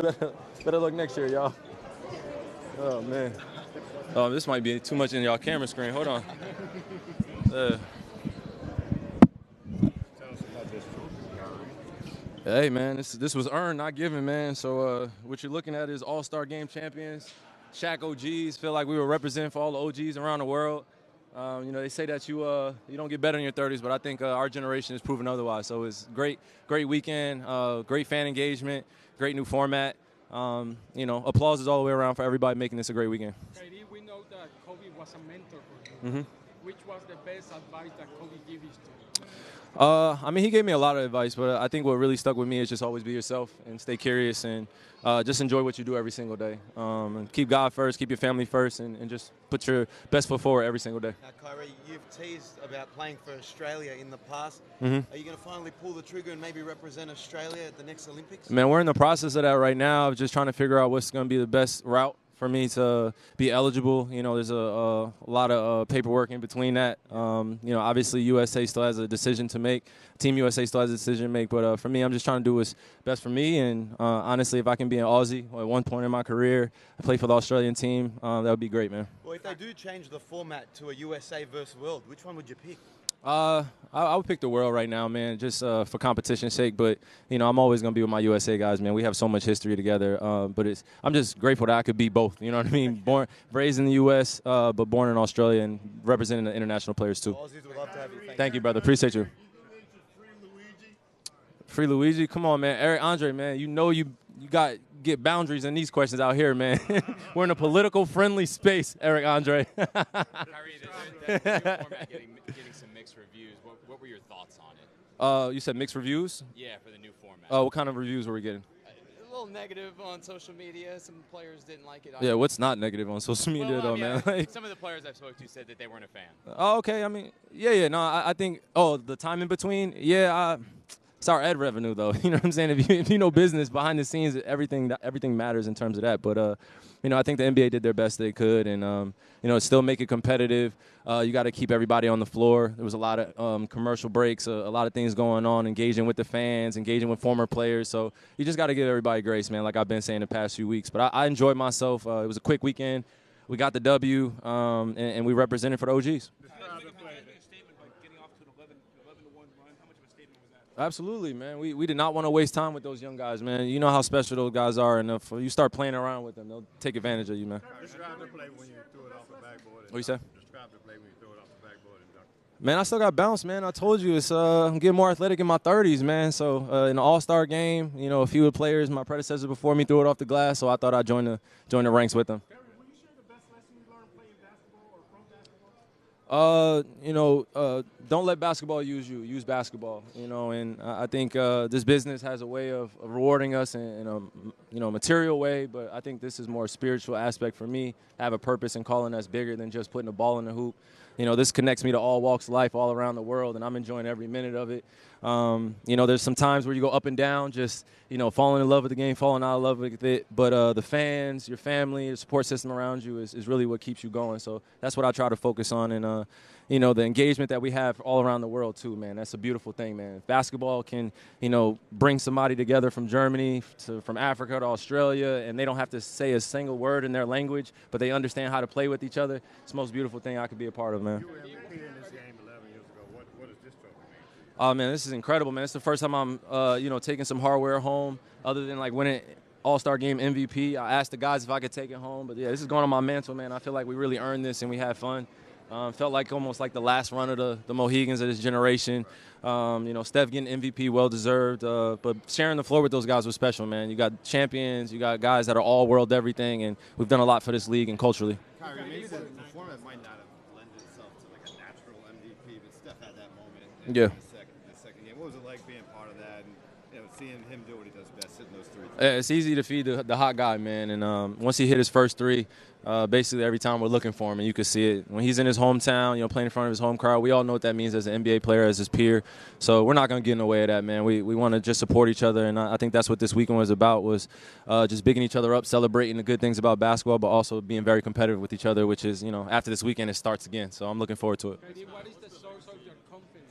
Better luck next year, y'all. Oh, man. Oh, this might be too much in y'all camera screen. Hold on. Hey, man, this was earned, not given, man. So what you're looking at is All-Star Game champions, Shaq OGs. Feel like we were representing for all the OGs around the world. They say that you don't get better in your 30s, but I think our generation has proven otherwise. So it's great weekend, great fan engagement, great new format. Applause is all the way around for everybody making this a great weekend. Kyrie, we know that Kobe was a mentor for you. Mm-hmm. Which was the best advice that Kobe gave you to? He gave me a lot of advice, but I think what really stuck with me is just always be yourself and stay curious and just enjoy what you do every single day. And keep God first, keep your family first, and just put your best foot forward every single day. Now, Kyrie, you've teased about playing for Australia in the past. Mm-hmm. Are you going to finally pull the trigger and maybe represent Australia at the next Olympics? Man, we're in the process of that right now, just trying to figure out what's going to be the best route for me to be eligible. There's a lot of paperwork in between that. Obviously USA still has a decision to make. Team USA still has a decision to make. But for me, I'm just trying to do what's best for me. And honestly, if I can be an Aussie at one point in my career, I play for the Australian team, that would be great, man. Well, if they do change the format to a USA versus world, which one would you pick? I would pick the world right now, man, just for competition's sake. But, I'm always going to be with my USA guys, man. We have so much history together. But I'm just grateful that I could be both. You know what I mean? Raised in the U.S., but born in Australia and representing the international players, too. Aussies would love to have you. Thank you, brother. Appreciate you. Free Luigi? Come on, man. Eric Andre, man, you got get boundaries in these questions out here, man. We're in a political friendly space, Eric Andre. Kyrie, the new format getting some mixed reviews. What were your thoughts on it? You said mixed reviews? Yeah, for the new format. What kind of reviews were we getting? A little negative on social media. Some players didn't like it. Yeah, what's not negative on social media, man? Some of the players I've spoken to said that they weren't a fan. Oh, okay. I mean, no, I think, the time in between, it's our ad revenue, though. You know what I'm saying? If you know business behind the scenes, everything matters in terms of that. But, I think the NBA did their best they could, and, still make it competitive. You got to keep everybody on the floor. There was a lot of commercial breaks, a lot of things going on, engaging with the fans, engaging with former players. So you just got to give everybody grace, man, like I've been saying the past few weeks. But I enjoyed myself. It was a quick weekend. We got the W, and we represented for the OGs. Absolutely, man. We did not want to waste time with those young guys, man. You know how special those guys are, and if you start playing around with them, they'll take advantage of you, man. Describe the play when you threw it off the backboard. What you say? Describe the play when you threw it off the backboard and dunked. Man, I still got bounce, man. I told you, I'm getting more athletic in my 30s, man. So in the All-Star game, a few of the players, my predecessors before me, threw it off the glass, so I thought I'd join the ranks with them. Don't let basketball use you. Use basketball, and I think this business has a way of rewarding us in a material way, but I think this is more a spiritual aspect for me. I have a purpose in calling us bigger than just putting a ball in the hoop. This connects me to all walks of life all around the world, and I'm enjoying every minute of it. There's some times where you go up and down, just, falling in love with the game, falling out of love with it. But the fans, your family, your support system around you is really what keeps you going. So that's what I try to focus on. And, the engagement that we have all around the world, too, man. That's a beautiful thing, man. If basketball can, bring somebody together from Germany from Africa to Australia, and they don't have to say a single word in their language, but they understand how to play with each other, it's the most beautiful thing I could be a part of, man. You were MVP in this game 11 years ago. What does this trophy mean? Oh, man, this is incredible, man. It's the first time I'm, taking some hardware home other than, winning All-Star Game MVP. I asked the guys if I could take it home. But, yeah, this is going on my mantle, man. I feel like we really earned this and we had fun. Felt like almost like the last run of the Mohegans of this generation. Steph getting MVP, well-deserved. But sharing the floor with those guys was special, man. You got champions. You got guys that are all-world everything. And we've done a lot for this league and culturally. Kyrie, maybe the format might not have lent itself to a natural MVP, but Steph had that moment in Yeah. the second game. What was it like being part of that and seeing him do what he does best, hitting those threes? It's easy to feed the hot guy, man. And once he hit his first three, basically every time we're looking for him, and you can see it. When he's in his hometown, playing in front of his home crowd, we all know what that means as an NBA player, as his peer. So we're not going to get in the way of that, man. We want to just support each other, and I think that's what this weekend was about, was just bigging each other up, celebrating the good things about basketball, but also being very competitive with each other, which is, after this weekend, it starts again. So I'm looking forward to it. What is the source of your confidence?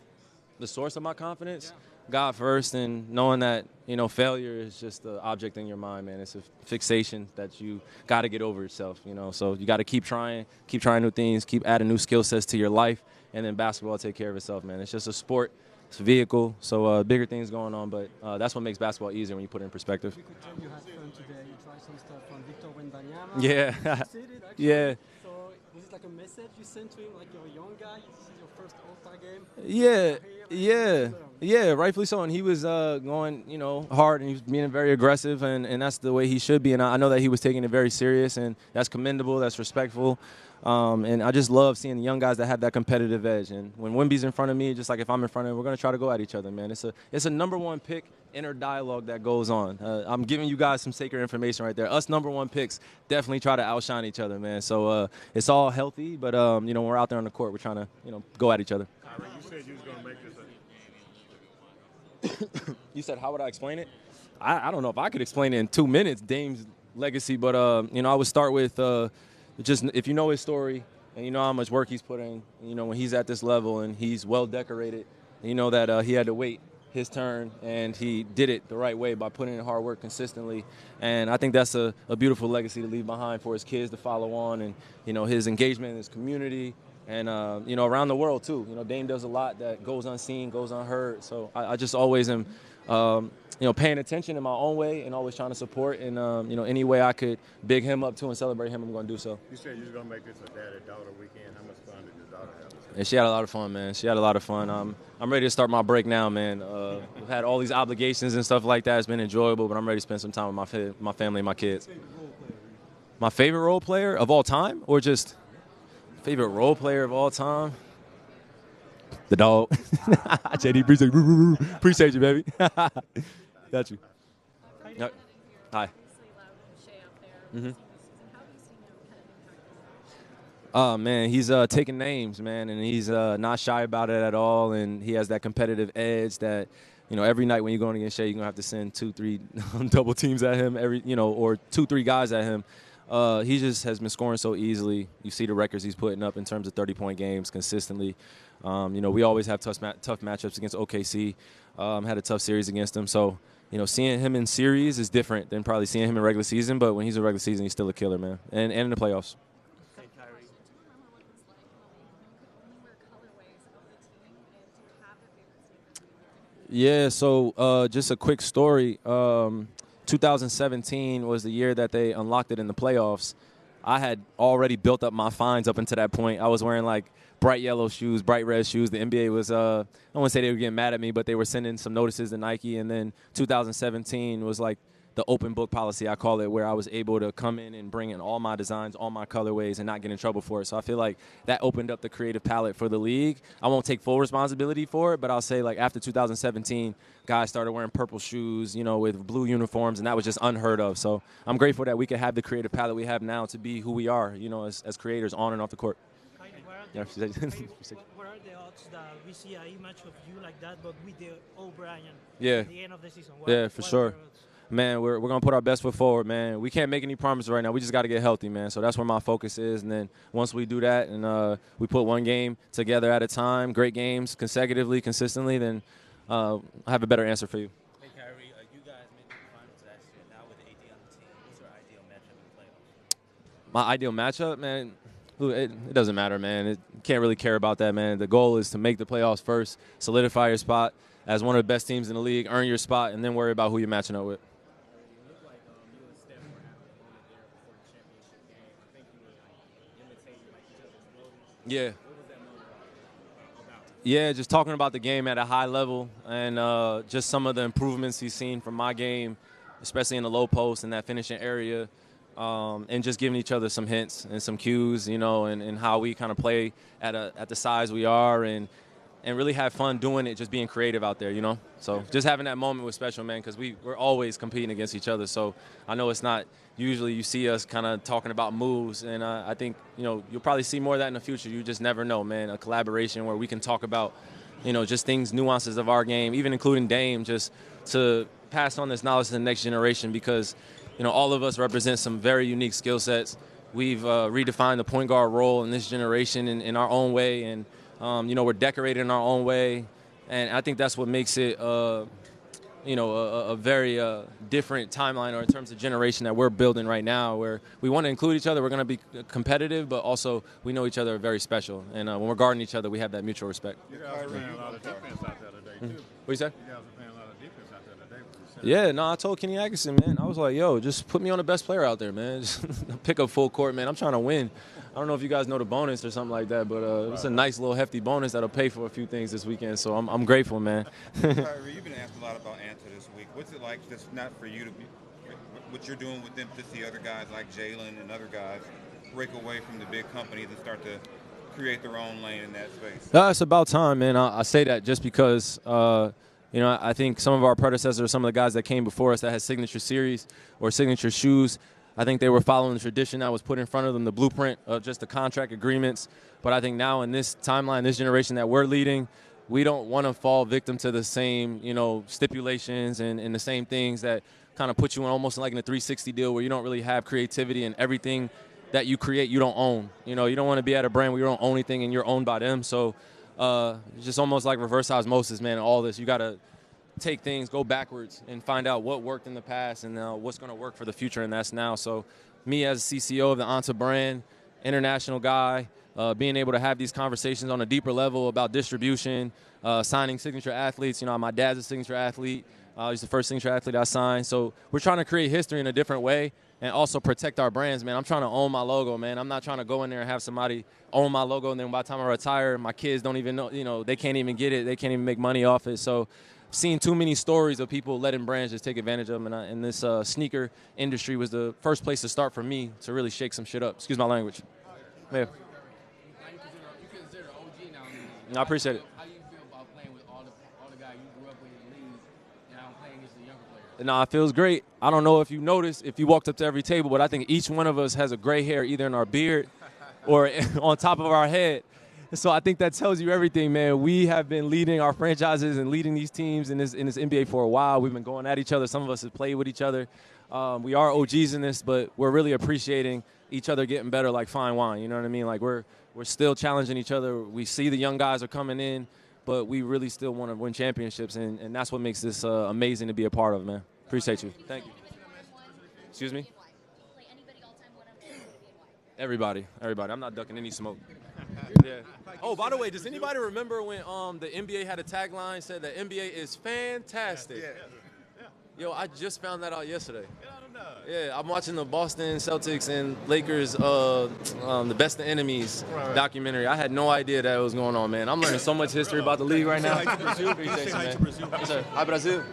the source of my confidence, God first, and knowing that, failure is just the object in your mind, man. It's a fixation that you got to get over yourself, So you got to keep trying new things, keep adding new skill sets to your life, and then basketball will take care of itself, man. It's just a sport. It's a vehicle, so bigger things going on, but that's what makes basketball easier when you put it in perspective. We could tell you had fun today. You tried some stuff on Victor Wembanyama. Yeah. You succeeded, actually. Yeah. So was it like a message you sent to him, like you're a young guy, this is your first All-Star game? Yeah, rightfully so. And he was going, hard, and he was being very aggressive, and that's the way he should be. And I know that he was taking it very serious, and that's commendable, that's respectful. And I just love seeing the young guys that have that competitive edge. And when Wemby's in front of me, just like if I'm in front of him, we're going to try to go at each other, man. It's a number one pick inner dialogue that goes on. I'm giving you guys some sacred information right there. Us number one picks definitely try to outshine each other, man. So it's all healthy, but, when we're out there on the court, we're trying to, go at each other. Kyrie, you said you was going to make this You said, how would I explain it? I don't know if I could explain it in 2 minutes, Dame's legacy, but, I would start with just if you know his story and you know how much work he's put in, when he's at this level and he's well decorated, you know that he had to wait his turn, and he did it the right way by putting in hard work consistently. And I think that's a beautiful legacy to leave behind for his kids to follow on, and, his engagement in his community and, around the world too. Dame does a lot that goes unseen, goes unheard. So I just always am, paying attention in my own way and always trying to support. And, any way I could big him up too and celebrate him, I'm going to do so. You said you was going to make this a daddy-daughter weekend. How much fun did your daughter have? And she had a lot of fun, man. She had a lot of fun. I'm ready to start my break now, man. We've had all these obligations and stuff like that. It's been enjoyable, but I'm ready to spend some time with my family and my kids. My favorite role player of all time, or just favorite role player of all time? The dog. JD, appreciate you, baby. Got you. Yep. Hi. Mm-hmm. Oh, man, he's taking names, man, and he's not shy about it at all, and he has that competitive edge that, every night when you're going against Shea, you're going to have to send 2-3 double teams at him, or 2-3 guys at him. He just has been scoring so easily. You see the records he's putting up in terms of 30-point games consistently. We always have tough matchups against OKC. Had a tough series against him, so, seeing him in series is different than probably seeing him in regular season, but when he's in regular season, he's still a killer, man, and in the playoffs. Yeah, so just a quick story. 2017 was the year that they unlocked it in the playoffs. I had already built up my fines up until that point. I was wearing like bright yellow shoes, bright red shoes. The NBA was, I don't want to say they were getting mad at me, but they were sending some notices to Nike. And then 2017 was like the open book policy, I call it, where I was able to come in and bring in all my designs, all my colorways, and not get in trouble for it. So I feel like that opened up the creative palette for the league. I won't take full responsibility for it, but I'll say, like, after 2017, guys started wearing purple shoes, with blue uniforms, and that was just unheard of. So I'm grateful that we could have the creative palette we have now to be who we are, as creators on and off the court. What are the odds that we see a image of you like that, but with the O'Brien at the end of the season? For sure. Man, we're going to put our best foot forward, man. We can't make any promises right now. We just got to get healthy, man. So that's where my focus is. And then once we do that and we put one game together at a time, great games consecutively, consistently, then I have a better answer for you. Hey, Kyrie, you guys made the finals last year. Now with AD on the team, what's your ideal matchup in the playoffs? My ideal matchup, man, it doesn't matter, man. Can't really care about that, man. The goal is to make the playoffs first, solidify your spot as one of the best teams in the league, earn your spot, and then worry about who you're matching up with. Yeah. Yeah, just talking about the game at a high level and just some of the improvements he's seen from my game, especially in the low post and that finishing area, and just giving each other some hints and some cues, and how we kind of play at the size we are and really have fun doing it, just being creative out there, So just having that moment was special, man, because we're always competing against each other. So I know it's not usually you see us kind of talking about moves, and I think, you'll probably see more of that in the future. You just never know, man, a collaboration where we can talk about, just things, nuances of our game, even including Dame, just to pass on this knowledge to the next generation because, all of us represent some very unique skill sets. We've redefined the point guard role in this generation in our own way, and we're decorated in our own way, And I think that's what makes it, you know, a very different timeline, or in terms of generation that we're building right now, where we want to include each other. We're going to be competitive, but also we know each other are very special. And when we're guarding each other, we have that mutual respect. You guys are playing a lot of defense out there today, too. What you say? You guys are playing a lot of defense out there today. Yeah, no, I told Kenny Atkinson, man, I was like, yo, just put me on the best player out there, man. Just pick up full court, man. I'm trying to win. I don't know if you guys know the bonus or something like that, but it's a nice little hefty bonus that'll pay for a few things this weekend. So I'm grateful, man. Kyrie, you've been asked a lot about Anta this week. What's it like, just not for you to be, what you're doing with them, to see other guys like Jalen and other guys break away from the big companies and start to create their own lane in that space? It's about time, man. I say that just because, you know, I think some of our predecessors, some of the guys that came before us that had signature series or signature shoes, I think they were following the tradition that was put in front of them, the blueprint of just the contract agreements. But I think now in this timeline, this generation that we're leading, we don't want to fall victim to the same, you know, stipulations and the same things that kind of put you in almost like in a 360 deal where you don't really have creativity, and everything that you create you don't own. You know, you don't want to be at a brand where you don't own anything and you're owned by them. So it's just almost like reverse osmosis, man, all this. You got to take things, go backwards, and find out what worked in the past and what's going to work for the future, and that's now. So me as CCO of the Anta brand, international guy, being able to have these conversations on a deeper level about distribution, signing signature athletes. You know, my dad's a signature athlete. He's the first signature athlete I signed. So we're trying to create history in a different way and also protect our brands, man. I'm trying to own my logo, man. I'm not trying to go in there and have somebody own my logo, and then by the time I retire, my kids don't even know, you know, they can't even get it. They can't even make money off it. So I've seen too many stories of people letting brands just take advantage of them, and this sneaker industry was the first place to start for me to really shake some shit up. Excuse my language. Yeah. You consider OG now. I appreciate it. How do you feel about playing with all the guys you grew up with in the league, now playing against the younger players? No, it feels great. I don't know if you noticed, if you walked up to every table, but I think each one of us has a gray hair either in our beard or on top of our head. So I think that tells you everything, man. We have been leading our franchises and leading these teams in this NBA for a while. We've been going at each other. Some of us have played with each other. We are OGs in this, but we're really appreciating each other getting better like fine wine. You know what I mean? Like we're still challenging each other. We see the young guys are coming in, but we really still want to win championships, and that's what makes this amazing to be a part of, man. Appreciate you. Thank you. Excuse me? Everybody. I'm not ducking any smoke. Yeah. Oh, by the way, does anybody remember when the NBA had a tagline said that NBA is fantastic? Yo, I just found that out yesterday. Yeah, I'm watching the Boston Celtics and Lakers, the Best of Enemies documentary. I had no idea that was going on, man. I'm learning so much history about the league right now. Appreciate you, man. Yes, sir. Hi, Brazil.